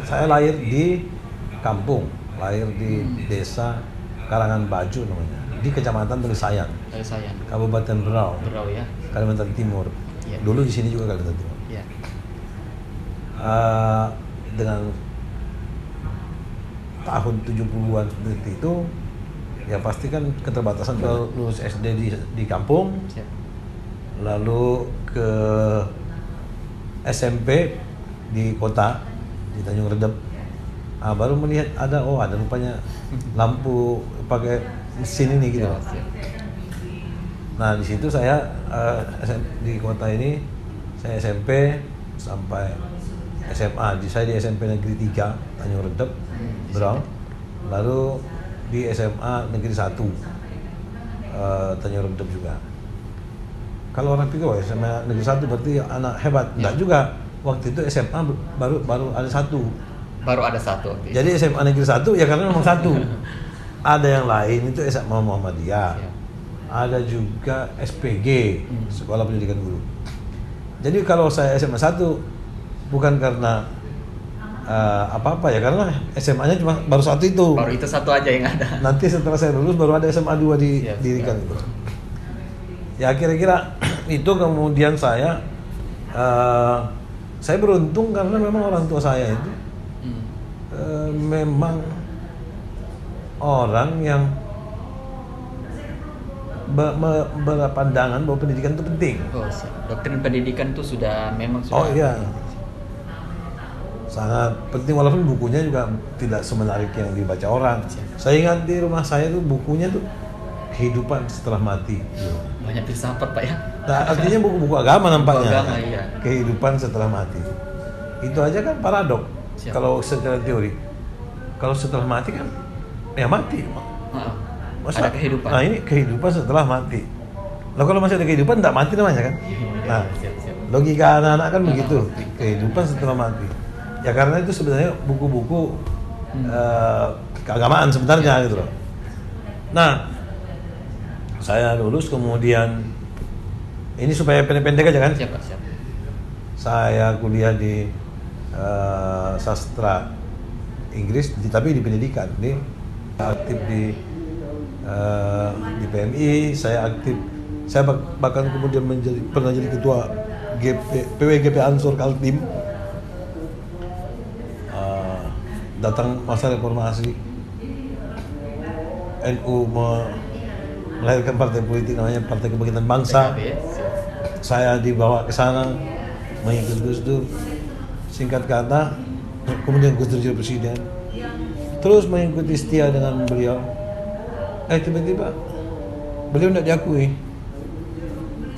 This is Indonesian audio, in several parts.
saya lahir di kampung, lahir di desa Karangan Baju namanya, di Kecamatan Telisayang, Kabupaten Berau, ya. Kalimantan Timur. Ya. Dulu di sini juga Kalimantan Timur. Ya. Dengan tahun 70-an seperti itu, ya pasti kan keterbatasan kalau lulus SD di kampung, Siap. lalu ke SMP di kota, di Tanjung Redep. Baru melihat ada rupanya lampu pakai mesin ini gitu. Siap. Nah di situ saya di kota ini saya SMP sampai SMA. Saya di SMP Negeri 3 Tanjung Redep, Berau. Lalu di SMA Negeri 1 Tanjung Redep juga. Kalau orang pikir SMA Negeri 1 berarti anak hebat, enggak juga. Waktu itu SMA baru ada satu. Baru ada satu. Jadi SMA Negeri 1 ya karena memang satu. Ada yang lain itu SMA Muhammadiyah. Ya. Ada juga SPG, Sekolah Pendidikan Guru. Jadi kalau saya SMA 1 bukan karena apa-apa ya, karena SMA-nya cuma baru satu itu. Baru itu satu aja yang ada. Nanti setelah saya lulus baru ada SMA 2 didirikan itu. Ya kira-kira itu. Kemudian saya beruntung karena memang orang tua saya itu memang orang yang berpandangan bahwa pendidikan itu penting. Doktrin pendidikan itu sudah. Iya, sangat penting, walaupun bukunya juga tidak semenarik yang dibaca orang. Saya ingat di rumah saya tuh bukunya tuh Kehidupan Setelah Mati. Banyak filsafat Pak ya. Nah, artinya buku-buku agama nampaknya. Agama, iya. Kehidupan Setelah Mati. Itu aja kan paradok. Kalau secara teori. Kalau setelah mati kan ya mati. Ada kehidupan. Nah ini kehidupan setelah mati. Lalu kalau masih ada kehidupan tidak mati namanya kan? Nah, logika anak-anak kan begitu. Kehidupan setelah mati. Ya karena itu sebenarnya buku-buku keagamaan sebenarnya gitu loh. Nah, saya lulus kemudian ini supaya pendek-pendek aja kan? Siap. Saya kuliah di sastra Inggris, tapi di pendidikan. Ini aktif di PMI, saya aktif. Saya bahkan kemudian pernah jadi ketua PWGP Ansor Kaltim. Datang masa reformasi, NU melahirkan partai politik namanya Partai Kebangkitan Bangsa. Saya dibawa ke sana mengikuti Gus Dur. Singkat kata, kemudian Gus Dur jadi presiden. Terus mengikuti setia dengan beliau. Tiba-tiba beliau tidak diakui.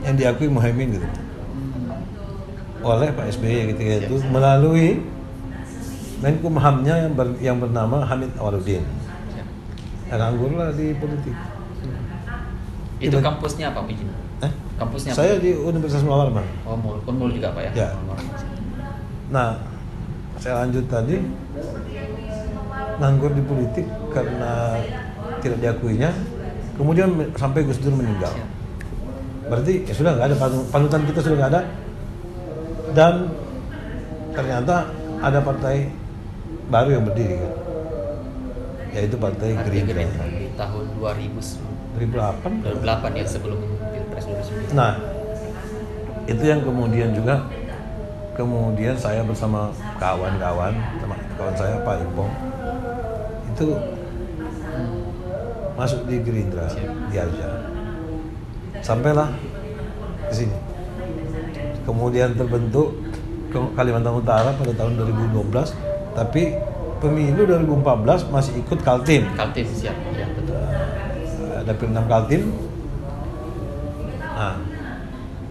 Yang diakui Muhaimin gitu. Oleh Pak SBY ketika itu melalui Menkumhamnya yang bernama Hamid Awaludin. Ya nganggur lah di politik. Itu kampusnya apa Pak? Kampusnya saya di Universitas Mula Warman. Mul juga Pak ya? Ya. Nah, saya lanjut tadi, nganggur di politik karena tidak diakuinya, kemudian sampai Gus Dur meninggal. Berarti ya sudah nggak ada panutan kita, sudah nggak ada, dan ternyata ada partai baru yang berdiri kan, yaitu Partai Gerindra di tahun 2008 ya, sebelum Pilpres 2009. Nah, itu yang kemudian saya bersama kawan-kawan, teman saya Pak Ipong itu masuk di Gerindra di Arja, sampailah ke sini. Kemudian terbentuk Kalimantan Utara pada tahun 2012, tapi pemilu 2014 masih ikut Kaltim. Kaltim siap, ya betul. Dapil 6 Kaltim. Nah,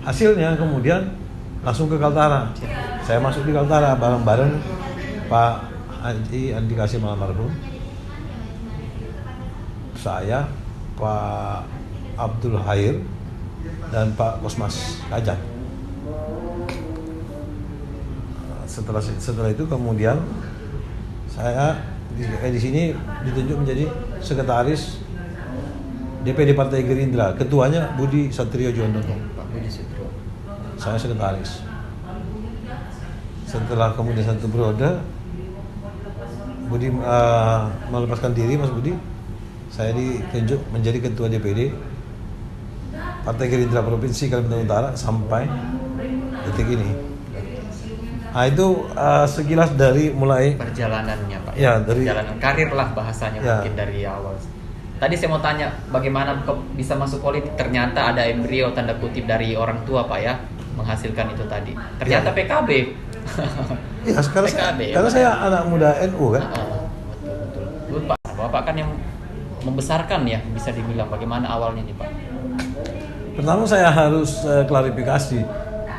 hasilnya kemudian langsung ke Kaltara. Saya masuk di Kaltara bareng-bareng Pak Haji Andi Kasim almarhum, saya, Pak Abdul Hair, dan Pak Kosmas Kajak. Setelah itu kemudian saya di sini ditunjuk menjadi sekretaris DPD Partai Gerindra. Ketuanya Budi Satrio Juandono. Pak Budi Satrio. Saya sekretaris. Setelah kemudian satu periode, Budi melepaskan diri, Mas Budi, saya ditunjuk menjadi ketua DPD Partai Gerindra Provinsi Kalimantan Utara sampai detik ini. Nah itu sekilas dari mulai Perjalanannya Pak. Ya, dari perjalanan karir lah bahasanya ya. mungkin dari awal. Tadi saya mau tanya bagaimana kok bisa masuk politik? Ternyata ada embrio tanda kutip dari orang tua Pak ya menghasilkan itu tadi. Ternyata Ya. PKB. Ya sekarang PKB, ya, karena Pak. saya anak muda NU kan. Betul. Pak, Bapak kan yang membesarkan ya bisa dibilang. Bagaimana awalnya nih Pak? Pertama saya harus klarifikasi,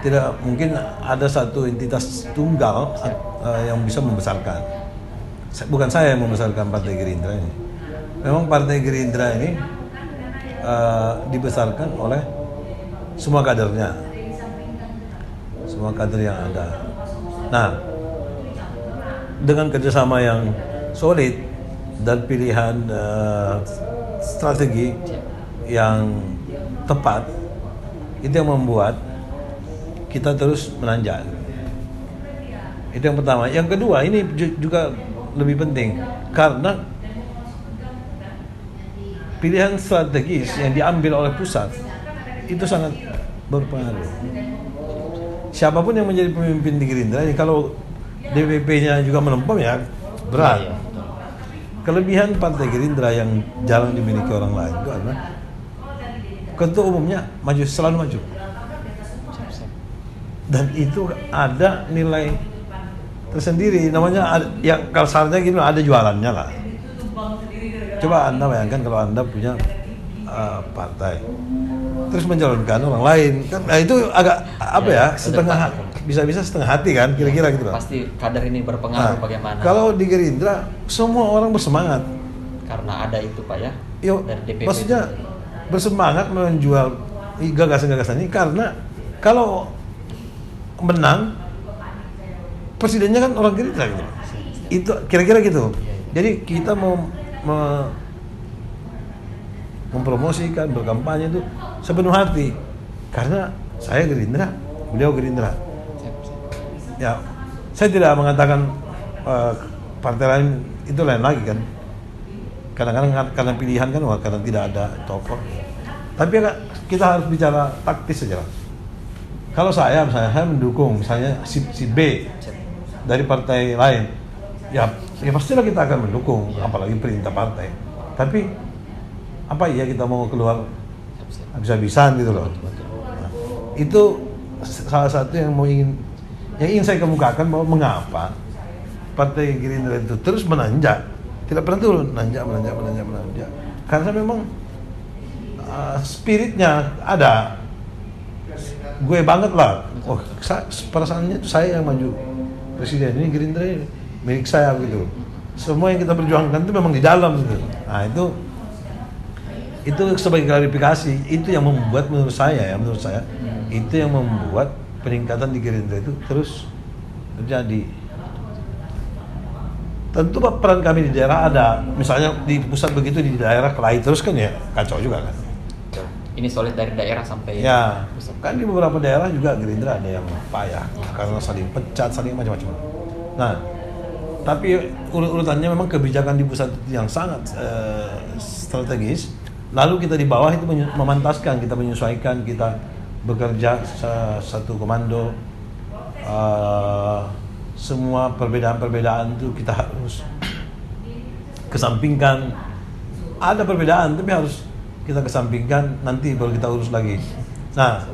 tidak mungkin ada satu entitas tunggal yang bisa membesarkan. Bukan saya yang membesarkan Partai Gerindra ini. Memang Partai Gerindra ini dibesarkan oleh semua kadernya, semua kader yang ada. Nah, dengan kerjasama yang solid dan pilihan strategi yang tepat, itu yang membuat kita terus menanjak. Itu yang pertama. Yang kedua, ini juga lebih penting karena pilihan strategis yang diambil oleh pusat itu sangat berpengaruh. Siapapun yang menjadi pemimpin di Gerindra ini, kalau DPP-nya juga melempem ya berat. Iya. Kelebihan Partai Gerindra yang jarang dimiliki orang lain itu adalah ketua umumnya selalu maju. Dan itu ada nilai tersendiri, namanya yang kasarnya gitu, ada jualannya lah. Coba Anda bayangkan kalau Anda punya partai terus mencalonkan orang lain kan, nah itu agak setengah, bisa-bisa setengah hati kan, kira-kira gitu lah. Pasti kader ini berpengaruh bagaimana. Kalau di Gerindra semua orang bersemangat Karena ada itu Pak ya. Yuk, Dari DPP maksudnya itu. bersemangat menjual gagasan-gagasan ini karena kalau menang presidennya kan orang Gerindra gitu. Itu kira-kira gitu. Jadi kita mau mempromosikan, berkampanye itu sepenuh hati karena saya Gerindra, beliau Gerindra. Ya, saya tidak mengatakan partai lain itu lain lagi kan. Kadang-kadang karena pilihan kan, karena tidak ada tokoh. Tapi kita harus bicara taktis saja lah. Kalau saya mendukung misalnya si B dari partai lain, ya pastilah kita akan mendukung, apalagi perintah partai. Tapi apa iya kita mau keluar habis-habisan gitu loh. Nah, itu salah satu yang ingin saya kemukakan, bahwa mengapa Partai Gerindra itu terus menanjak, tidak pernah turun, menanjak. Karena memang spiritnya ada. Gue banget lah. Oh, perasaannya itu saya yang maju presiden, ini Gerindra ini milik saya gitu. Semua yang kita perjuangkan itu memang di dalam gitu. Nah, itu sebagai klarifikasi, itu yang membuat menurut saya itu yang membuat peningkatan di Gerindra itu terus terjadi. Tentu peran kami di daerah ada, misalnya di pusat begitu, di daerah kelahi terus kan ya kacau juga kan. Ini solid dari daerah sampai Ya, pusat. kan di beberapa daerah juga Gerindra ada yang payah karena saling pecat, saling macam-macam. Nah, tapi urutannya memang kebijakan di pusat yang sangat strategis. Lalu kita di bawah itu memantaskan, kita menyesuaikan, kita bekerja satu komando. Semua perbedaan-perbedaan itu kita harus kesampingkan. Ada perbedaan tapi harus kita kesampingkan, nanti baru kita urus lagi. Nah,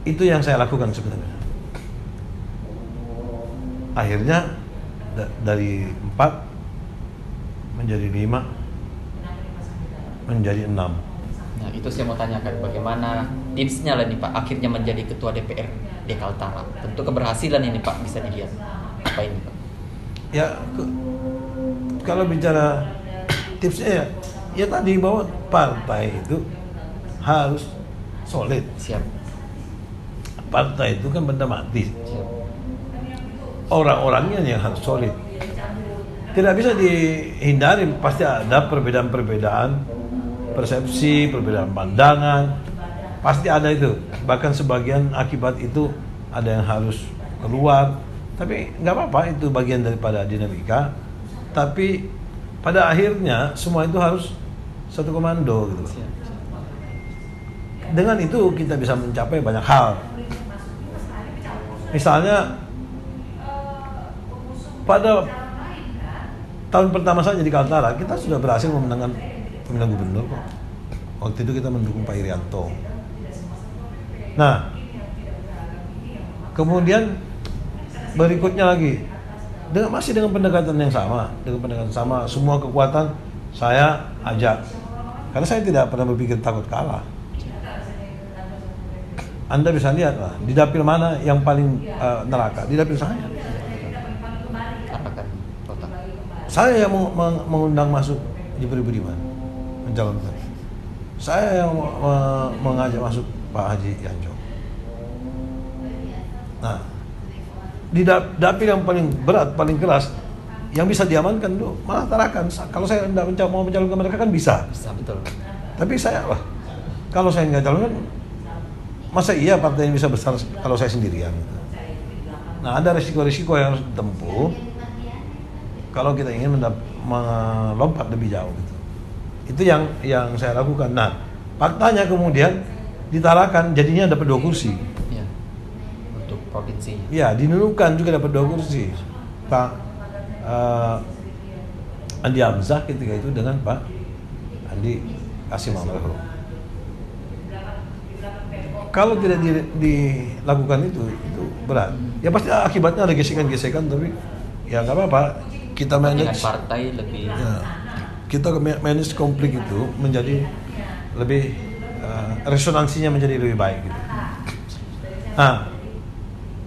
itu yang saya lakukan sebenarnya. Akhirnya dari 4 menjadi 5 menjadi 6. Nah, itu saya mau tanyakan bagaimana tipsnya lah nih Pak, akhirnya menjadi ketua DPR Kaltara. Tentu keberhasilan ini Pak bisa dilihat. Apa ini Pak? Ya, kalau bicara tipsnya ya tadi, bahwa partai itu harus solid. Siap. Partai itu kan benda mati. Siap. Orang-orangnya yang harus solid. Tidak bisa dihindari, pasti ada perbedaan-perbedaan persepsi, perbedaan pandangan, pasti ada itu. Bahkan sebagian akibat itu ada yang harus keluar, Tapi nggak apa-apa, itu bagian daripada dinamika. Tapi pada akhirnya semua itu harus satu komando gitu. Siap. Dengan itu kita bisa mencapai banyak hal. Misalnya pada tahun pertama saja di Kaltara kita sudah berhasil memenangkan pemilihan gubernur kok. Waktu itu kita mendukung Pak Irianto. Nah, kemudian berikutnya lagi masih dengan pendekatan yang sama, semua kekuatan saya ajak. Karena saya tidak pernah berpikir takut kalah. Anda bisa lihat lah, di dapil mana yang paling neraka? Di dapil saya. Apakan kota? Saya yang mengundang masuk Jibri Budiman, mencalonkan. Saya yang mengajak masuk Pak Haji Yanco. Nah, di dapil yang paling berat, paling keras, yang bisa diamankan dulu malah Tarakan. Kalau saya tidak mau mencalonkan mereka kan bisa. Bisa, betul. Tapi saya, kalau saya nggak calonkan, masa iya partai ini bisa besar kalau saya sendirian? Gitu. Nah, ada risiko-risiko yang harus ditempuh kalau kita ingin melompat lebih jauh gitu. Itu yang saya lakukan. Nah, faktanya kemudian ditarakan jadinya dapat 2 kursi. Ya. Untuk provinsi. Ya, di Nunukan juga dapat 2 kursi. Pak Andi Hamzah ketika itu dengan Pak Andi Kasim Amroh. Kalau tidak dilakukan itu berat. Ya pasti akibatnya ada gesekan-gesekan, tapi ya nggak apa-apa. Kita manage. Dengan partai lebih. Ya, kita manage konflik itu menjadi lebih resonansinya menjadi lebih baik. Gitu. Nah,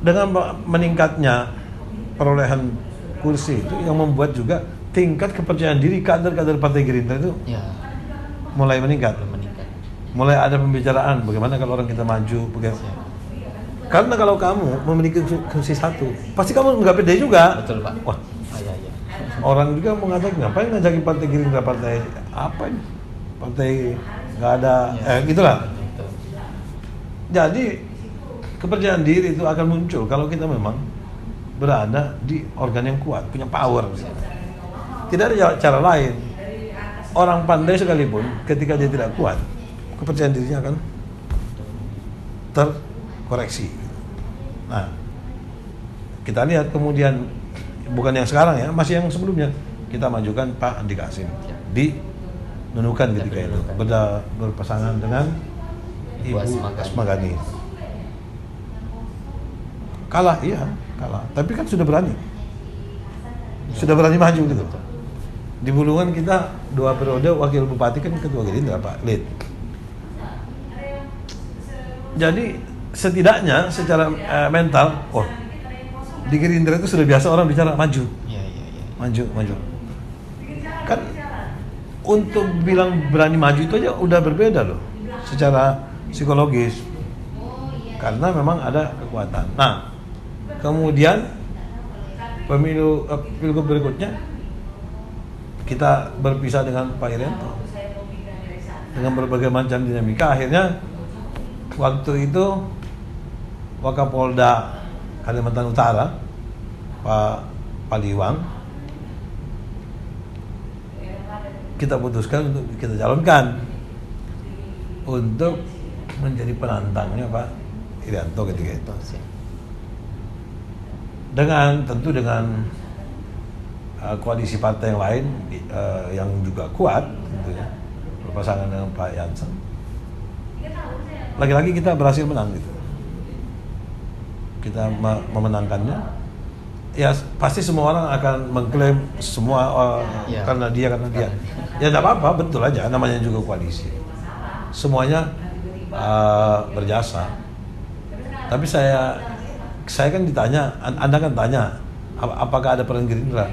dengan meningkatnya perolehan kursi itu yang membuat juga tingkat kepercayaan diri kader-kader Partai Gerindra itu Ya. mulai meningkat. Mulai ada pembicaraan bagaimana kalau orang kita maju, karena kalau kamu memiliki kursi 1, pasti kamu nggak pede juga. Betul, Pak. Wah, Iya. orang juga mengatakan ngapain ngajakin Partai Gerindra, partai apa ini? Partai nggak ada, gitulah. Betul. Jadi kepercayaan diri itu akan muncul kalau kita memang berada di organ yang kuat, punya power. Tidak ada cara lain. Orang pandai sekalipun ketika dia tidak kuat, kepercayaan dirinya akan terkoreksi. Nah, kita lihat kemudian, bukan yang sekarang ya, masih yang sebelumnya, kita majukan Pak Andi Kasim di Nunukan ketika itu, berpasangan dengan Ibu Asma Ghani. Kalah, iya, kalah. Tapi kan sudah berani maju gitu. Di Bulungan kita 2 periode wakil bupati kan ketua Gerindra Pak Lid. Jadi setidaknya secara mental, di Gerindra itu sudah biasa orang bicara maju. Iya. Maju. Kan untuk bilang berani maju itu aja udah berbeda loh secara psikologis. Karena memang ada kekuatan. Nah, kemudian pilgub berikutnya kita berpisah dengan Pak Irianto. Dengan berbagai macam dinamika, akhirnya waktu itu Wakapolda Kalimantan Utara Pak Paliwang kita putuskan untuk kita calonkan untuk menjadi penantangnya Pak Irianto ketika itu. Tentu dengan koalisi partai yang lain yang juga kuat tentunya, berpasangan dengan Pak Jansen. Lagi-lagi kita berhasil menang gitu. Kita memenangkannya. Ya pasti semua orang akan mengklaim semua karena dia. Ya tidak apa-apa, betul aja, namanya juga koalisi. Semuanya berjasa. Tapi saya kan ditanya, Anda kan tanya, apakah ada peran Gerindra?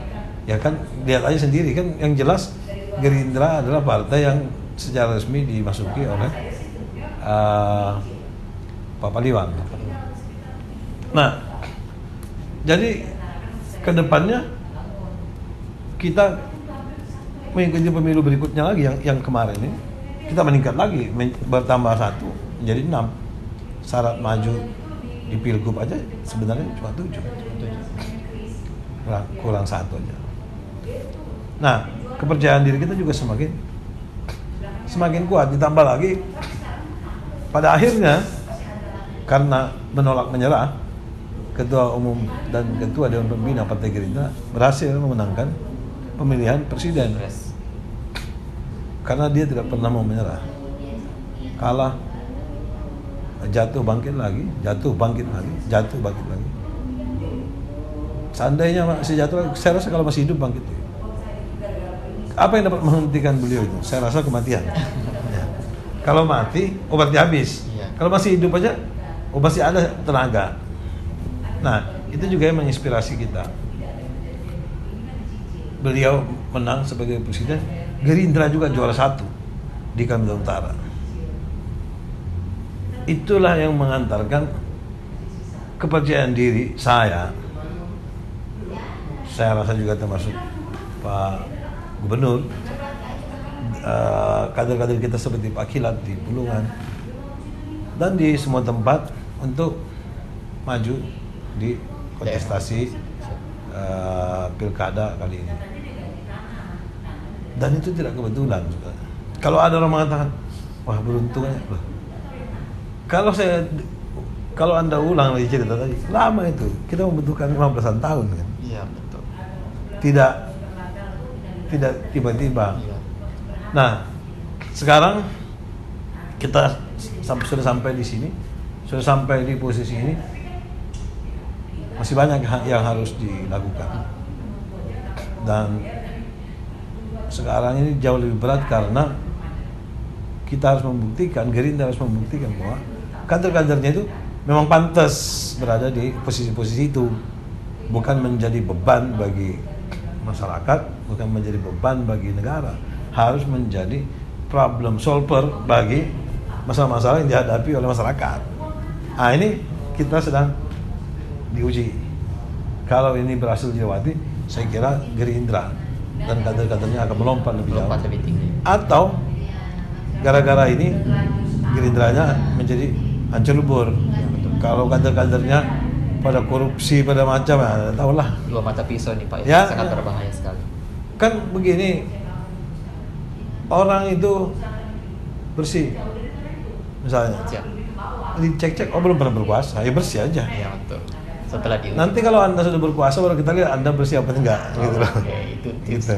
Ya kan lihat aja sendiri kan, yang jelas Gerindra adalah partai yang secara resmi dimasuki oleh Pak Paliwang. Nah, jadi kedepannya kita mengikuti pemilu berikutnya lagi yang kemarin ini kita meningkat lagi, bertambah 1 menjadi 6. Syarat maju di pilgub aja sebenarnya cuma 7. kurang satu aja. Nah, kepercayaan diri kita juga semakin kuat. Ditambah lagi pada akhirnya karena menolak menyerah, Ketua Umum dan Ketua Dewan Pembina Partai Gerindra berhasil memenangkan pemilihan presiden. Karena dia tidak pernah mau menyerah. Kalah, jatuh bangkit lagi, jatuh bangkit lagi, jatuh bangkit lagi. Seandainya masih jatuh lagi, saya rasa kalau masih hidup bangkit. Apa yang dapat menghentikan beliau itu? Saya rasa kematian. Ya. Kalau mati, berarti habis. Kalau masih hidup aja, masih ada tenaga. Nah, itu juga yang menginspirasi kita. Beliau menang sebagai presiden, Gerindra juga juara 1 di Kalimantan Utara. Itulah yang mengantarkan kepercayaan diri saya rasa juga termasuk Pak Gubernur, kader-kader kita seperti Pak Kilat di Bulungan dan di semua tempat untuk maju di kontestasi pilkada kali ini. Dan itu tidak kebetulan. Kalau ada orang mengatakan, wah beruntungnya, kalau Anda ulang lagi cerita tadi, lama itu, kita membutuhkan 15-an tahun kan. Iya, betul. Tidak tiba-tiba. Iya. Nah, sekarang kita sudah sampai di sini, sudah sampai di posisi ini, masih banyak yang harus dilakukan. Dan sekarang ini jauh lebih berat karena kita harus membuktikan, Gerindra harus membuktikan bahwa kader-kadernya itu memang pantas berada di posisi-posisi itu, bukan menjadi beban bagi masyarakat, bukan menjadi beban bagi negara, harus menjadi problem solver bagi masalah-masalah yang dihadapi oleh masyarakat. Nah, ini kita sedang diuji. Kalau ini berhasil dilewati, saya kira Gerindra dan kader-kadernya akan melompat lebih jauh. Lebih tinggi. Atau gara-gara ini Gerindranya menjadi hancur lebur. Kalau kader-kadernya pada korupsi, pada macam, ya tahulah. Dua mata pisau nih Pak, Ya, sangat berbahaya sekali. Kan begini, orang itu bersih, misalnya. Siap. Dicek-cek, belum pernah berkuasa, ya bersih aja. Iya, betul. Setelah diuji. Nanti kalau Anda sudah berkuasa, baru kita lihat Anda bersih apa enggak, gitu loh. Oke, itu Gitu.